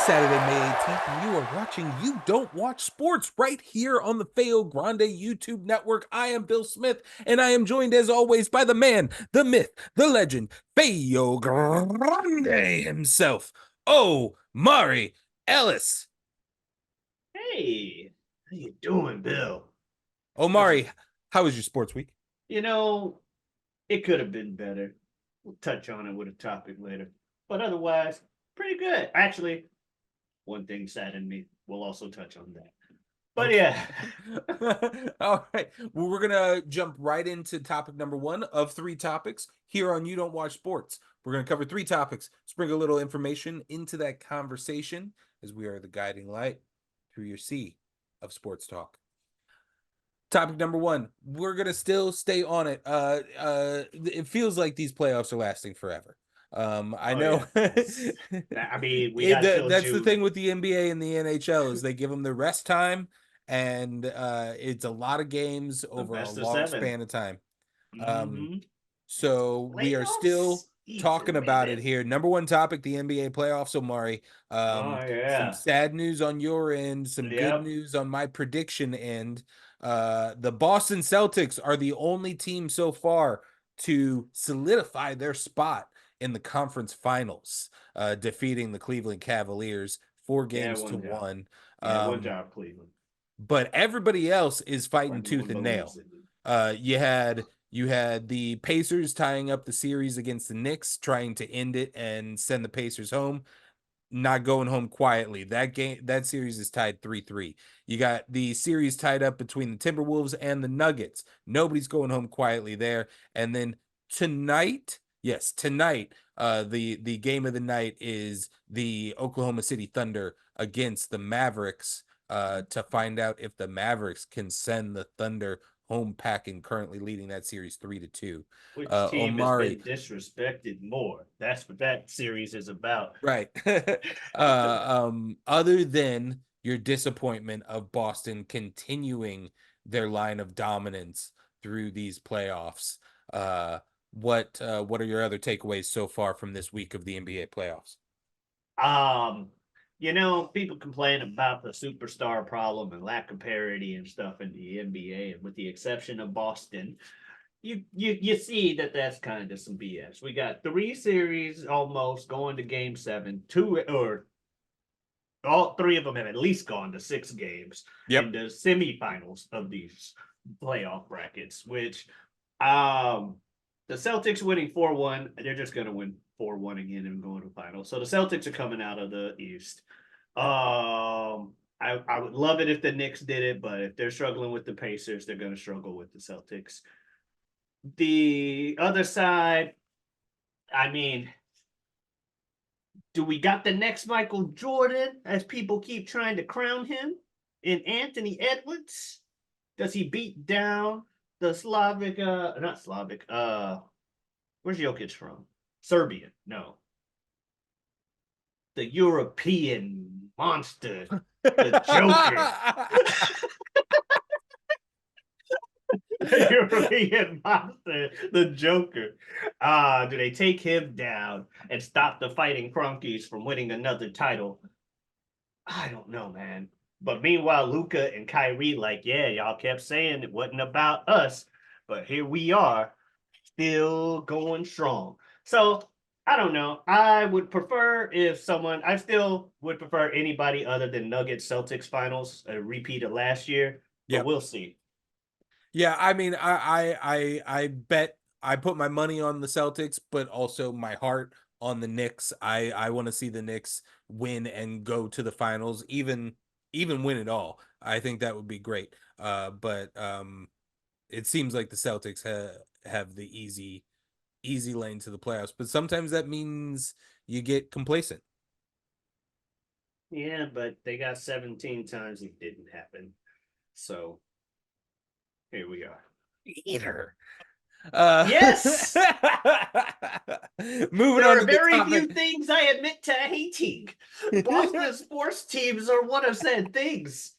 Saturday, May 18th, and you are watching You Don't Watch Sports right here on the Feo Grande YouTube network. I am Bill Smith, and I am joined as always by the man, the myth, the legend, Feo Grande himself, Omari Ellis. Hey, how you doing, Bill? How's your, Omari, how was your sports week? you know, it could have been better. We'll touch on it with a topic later. But otherwise, pretty good. Actually, one thing saddened me. We'll also touch on that. But Okay. yeah. All right. Well, we're gonna jump right into topic number one of three topics here on You Don't Watch Sports. We're gonna cover three topics, sprinkle a little information into that conversation as we are the guiding light through your sea of sports talk. Topic number one, we're gonna still stay on it. It feels like these playoffs are lasting forever. I Oh know yeah. I mean, we got till that's the June. thing with the NBA and the NHL is they give them the rest time, and it's a lot of games The over a best of long seven. span of time. Um, Mm-hmm. so we are still Playoffs, talking even, about it baby. here. Number one topic, the NBA playoffs. Omari, Oh some yeah. sad news on your end, some good Yep. news on my prediction end. The Boston Celtics are the only team so far to solidify their spot in the conference finals, defeating the Cleveland Cavaliers four Yeah, games to one job. one. Yeah, one Um, job, Cleveland. but everybody else is fighting Like no tooth one and believes nail. in me. You had the Pacers tying up the series against the Knicks, trying to end it and send the Pacers home, not going home quietly. That series is tied 3-3. You got the series tied up between the Timberwolves and the Nuggets. Nobody's going home quietly there. And then tonight, yes, tonight, the game of the night is the Oklahoma City Thunder against the Mavericks, to find out if the Mavericks can send the Thunder home packing, currently leading that series 3-2. Which team has Omari, been disrespected more? That's what that series is about. right. Other than your disappointment of Boston continuing their line of dominance through these playoffs, what are your other takeaways so far from this week of the NBA playoffs? um, people complain about the superstar problem and lack of parity and stuff in the NBA, and with the exception of Boston, you see that that's kind of some BS. We got three series almost going to game seven, two or all three of them have at least gone to six games in Yep. the semifinals of these playoff brackets, which um the Celtics winning 4-1, they're just gonna win 4-1 again and go to the final. So the Celtics are coming out of the East. I would love it if the Knicks did it, but if they're struggling with the Pacers, they're gonna struggle with the Celtics. The other side, I mean, do we got the next Michael Jordan as people keep trying to crown him in Anthony Edwards? Does he beat down the Slavic, not Slavic, where's Jokic from? Serbian, no. The European monster, the Joker. The European monster, the Joker. Do they take him down and stop the Fighting Cronkies from winning another title? I don't know, man. But meanwhile, Luca and Kyrie, like, yeah, y'all kept saying it wasn't about us, but here we are, still going strong. So I don't know. I still would prefer anybody other than Nuggets Celtics finals, a repeat of last year, but Yep. we'll see. Yeah, I mean, I bet I put my money on the Celtics, but also my heart on the Knicks. I want to see the Knicks win and go to the finals, even win it all. I think that would be great. But it seems like the Celtics have the easy lane to the playoffs, but sometimes that means you get complacent. Yeah, but they got 17 times it didn't happen. So here we are. Eater. Uh, Yes, moving there on are to the very few topic. things I admit to hating. Boston sports teams are one of said things.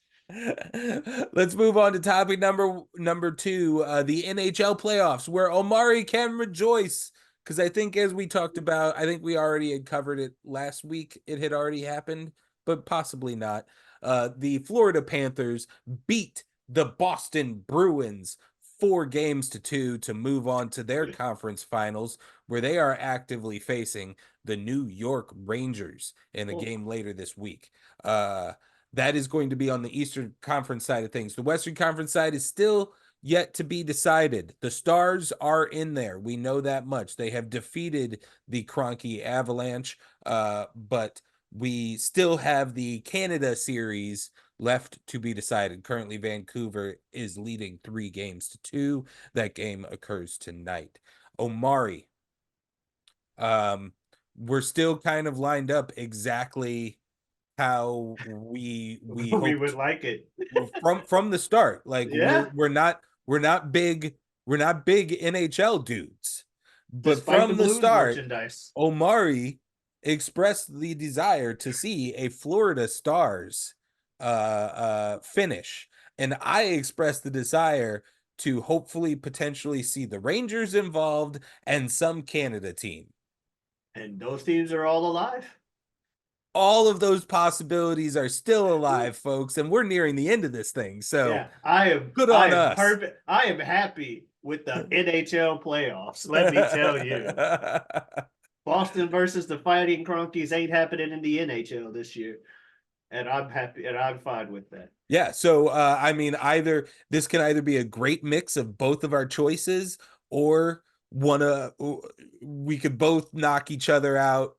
Let's move on to topic number two, the NHL playoffs, where Omari can rejoice because I think, as we talked about, I think we already had covered it last week. It had already happened. but possibly not. The Florida Panthers beat the Boston Bruins 4-2 to move on to their conference finals, where they are actively facing the New York Rangers in a Oh, game later this week. Uh, that is going to be on the Eastern Conference side of things. The Western Conference side is still yet to be decided. The Stars are in there. We know that much. They have defeated the Kroenke Avalanche, but we still have the Canada series left to be decided. Currently, Vancouver is leading 3-2. That game occurs tonight. Omari, um, we're still kind of lined up exactly how we we would hoped like it. from the start. Like Yeah, we're not big NHL dudes, but despite the from the Blues start, merchandise. Omari expressed the desire to see a Florida Stars finish, and I expressed the desire to hopefully potentially see the Rangers involved and some Canada team. And those teams are all alive. All of those possibilities are still alive, folks, and we're nearing the end of this thing. So Yeah, I am. good I on am us. perfect. I am happy with the NHL playoffs. Let me tell you, Boston versus the Fighting Cronkies ain't happening in the NHL this year, and I'm happy and I'm fine with that. Yeah, so I mean, either this can either be a great mix of both of our choices, or one we could both knock each other out.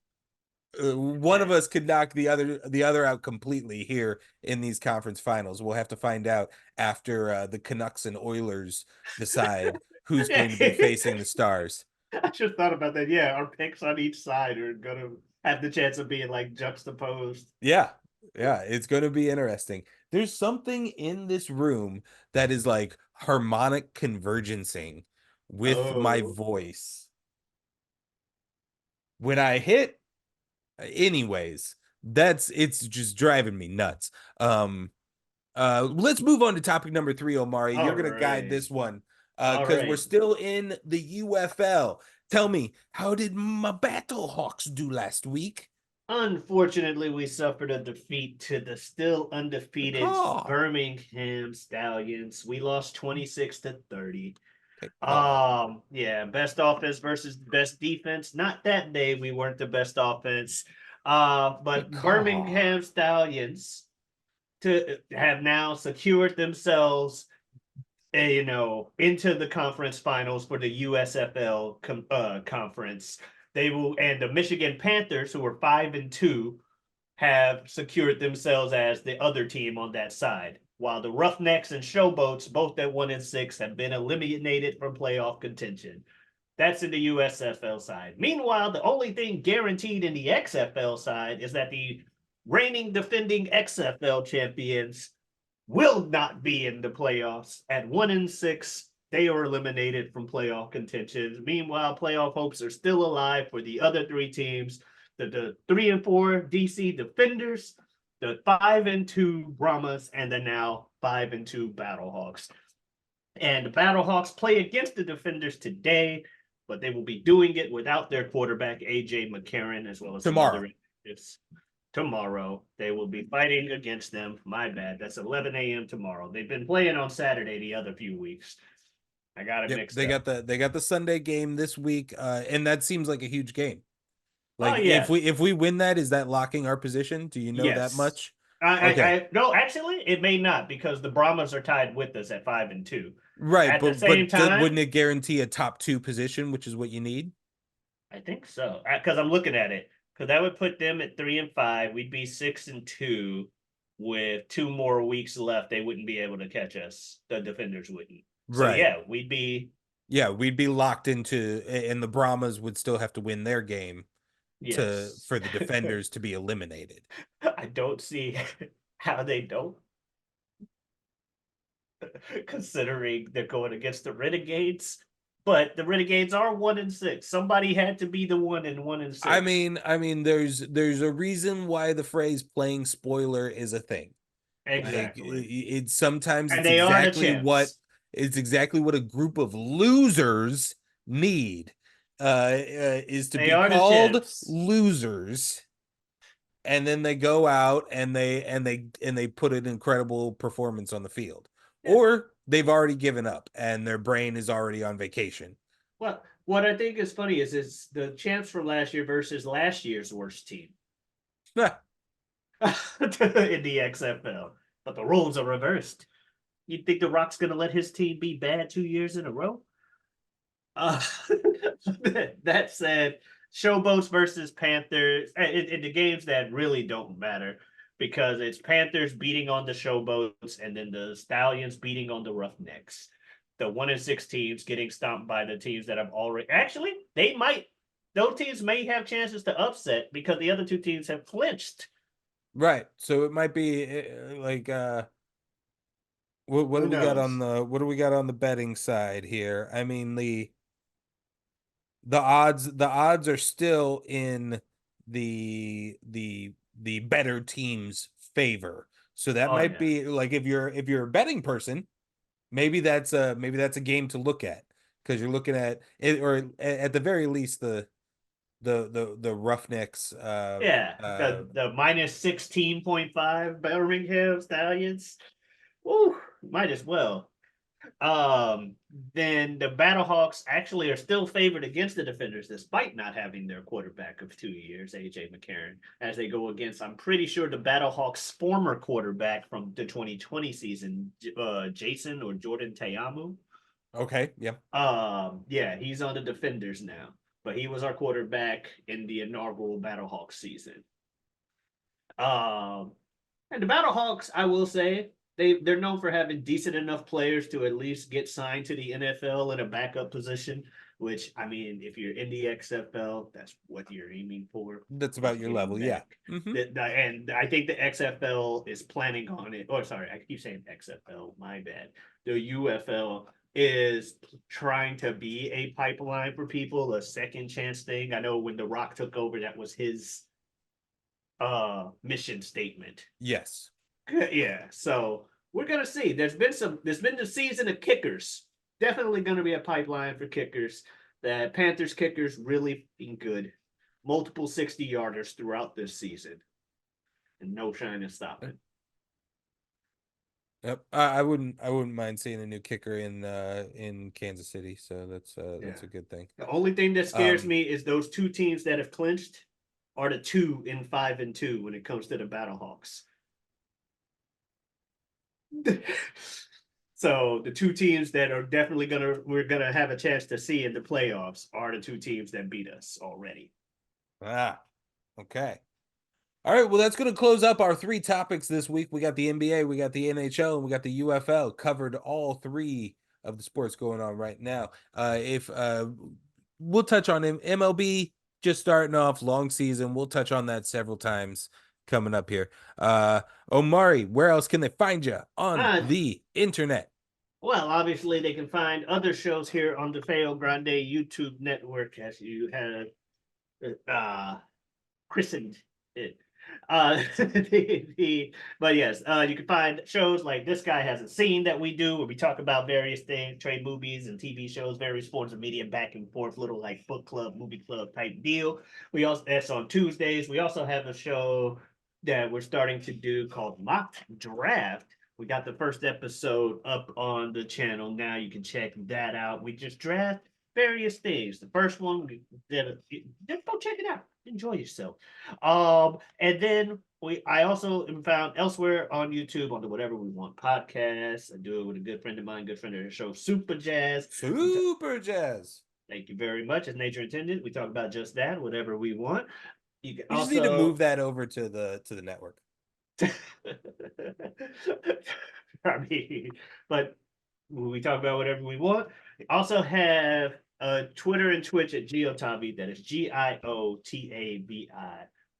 One of Yeah, us could knock the other out completely here in these conference finals. We'll have to find out after the Canucks and Oilers decide who's yeah. going to be facing the Stars. I just thought about that. Yeah, our picks on each side are gonna have the chance of being like juxtaposed. Yeah. Yeah, it's going to be interesting. There's something in this room that is like harmonic convergencing with my Oh, voice. When I hit, anyways, it's just driving me nuts. Let's move on to topic number 3, Omari. all You're going to guide right, this one all because we're right. still in the UFL. Tell me, how did my Battlehawks do last week? Unfortunately, we suffered a defeat to the still undefeated Caw. Birmingham Stallions. We lost 26-30. Caw. Yeah, best offense versus best defense. Not that day we weren't the best offense. But Caw. Birmingham Stallions to have now secured themselves into the conference finals for the USFL conference. They will, and the Michigan Panthers, who are 5-2, have secured themselves as the other team on that side. While the Roughnecks and Showboats, both at 1-6, have been eliminated from playoff contention. That's in the USFL side. Meanwhile, the only thing guaranteed in the XFL side is that the reigning defending XFL champions will not be in the playoffs. At 1-6, they are eliminated from playoff contention. Meanwhile, playoff hopes are still alive for the other three teams: the 3-4 DC Defenders, the 5-2 Brahmas, and the now 5-2 Battlehawks. And the Battlehawks play against the Defenders today, but they will be doing it without their quarterback AJ McCarron, as well as some Tomorrow. other initiatives. Tomorrow they will be fighting against them. My bad. That's 11 a.m. tomorrow. They've been playing on Saturday the other few weeks. I got it Yep, mixed up. they got the Sunday game this week, and that seems like a huge game. Oh Like yeah, if we win that, is that locking our position? Do you know that yes. much? Okay. I no, actually, it may not because the Brahmas are tied with us at 5-2. Right, At the but same time, wouldn't it guarantee a top 2 position, which is what you need? I think so. Because I'm looking at it. Because that would put them at 3-5. We'd be 6-2 with 2 more weeks left. They wouldn't be able to catch us. The Defenders wouldn't. So Right. yeah, we'd be Yeah, we'd be locked into, and the Brahmas would still have to win their game to yes. for the defenders to be eliminated. I don't see how they don't, considering they're going against the Renegades. But the Renegades are 1-6. Somebody had to be the 1-6. I mean, there's a reason why the phrase "playing spoiler" is a thing. Like Exactly. it's sometimes And they are the champs. it's exactly what a group of losers need, is to They be are the called champs. losers. and then they go out and they put an incredible performance on the field, Yeah. or they've already given up and their brain is already on vacation. Well, what I think is funny is the champs from last year versus last year's worst team in the XFL, but the roles are reversed. You think The Rock's going to let his team be bad 2 years in a row? Uh, that said, Showboats versus Panthers in the games that really don't matter because it's Panthers beating on the Showboats and then the Stallions beating on the Roughnecks. The 1-6 teams getting stomped by the teams that have already actually they might those teams may have chances to upset because the other two teams have clinched. Right. So it might be like what Who do we got on knows? the betting side here? I mean the odds are still in the better team's favor. So that Oh might yeah. be like if you're a betting person, maybe that's a game to look at because you're looking at it, or at the very least the Roughnecks Yeah, uh the minus 16.5 Birmingham Stallions. Woo, might as well. Um, then the Battlehawks actually are still favored against the Defenders, despite not having their quarterback of 2 years, AJ McCarron, as they go against, I'm pretty sure, the Battlehawks' former quarterback from the 2020 season, Jason or Jordan Tayamu. okay, yeah. Yeah, he's on the Defenders now, but he was our quarterback in the inaugural Battlehawks season. Um, and the Battlehawks, I will say, they're known for having decent enough players to at least get signed to the NFL in a backup position. Which I mean, if you're in the XFL, that's what you're aiming for. That's Is about your getting level, yeah. back. Hmm. And I think the XFL is planning on it. Or sorry, I keep saying XFL. My bad. The UFL is trying to be a pipeline for people, a second chance thing. I know when The Rock took over, that was his mission statement. Yes. Yeah, so we're gonna see. There's been the season of kickers. Definitely gonna be a pipeline for kickers. The Panthers kickers really been good. Multiple 60-yarders throughout this season. And no shine is stopping. Yep. I wouldn't mind seeing a new kicker in Kansas City, so that's Yeah. a good thing. The only thing that scares Um me is those two teams that have clinched are the 2-5-2 when it comes to the Battlehawks. So the two teams that are definitely we're gonna have a chance to see in the playoffs are the two teams that beat us already. ah okay. All right, well, that's going to close up our three topics this week. We got the NBA, we got the NHL, and we got the UFL. Covered all three of the sports going on right now. If We'll touch on MLB, just starting off, long season. We'll touch on that several times coming up here. Omari, where else can they find you on Uh, the internet? well, obviously they can find other shows here on the Feo Grande YouTube network as you have christened it. But yes, you can find shows like This Guy Hasn't Seen that we do, where we talk about various things, trade movies and TV shows, various forms of media back and forth, little like book club, movie club type deal. We also That's on Tuesdays. We also have a show that we're starting to do called Mock Draft. We got the first episode up on the channel now. You can check that out. We just draft various things. The first one we did, go check it out. Enjoy yourself. And then I also am found elsewhere on YouTube on the Whatever We Want podcast. I do it with a good friend of mine, good friend of the show, Super Jazz. Super Jazz. Thank you very much. As nature intended, we talk about just that, whatever we want. You can We just need to move also that over to the network. I mean, but we talk about whatever we want. We also have Twitter and Twitch at Geotabi. That is Giotabi.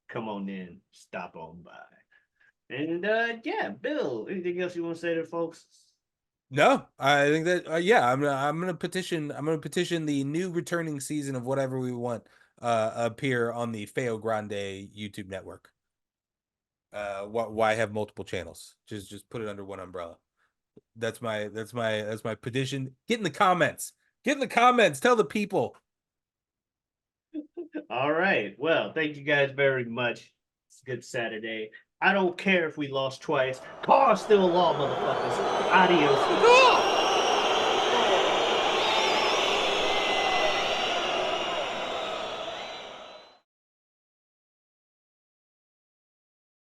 Come on in, stop on by. And yeah, Bill, anything else you want to say to folks? No, I think that yeah, I'm gonna petition the new returning season of Whatever We Want appear on the Feo Grande YouTube network. Why have multiple channels? Just put it under one umbrella. That's my petition. Get in the comments. Get in the comments. Tell the people. All right. Well, thank you guys very much. It's a good Saturday. I don't care if we lost twice. Car's still a law, motherfuckers. Adios.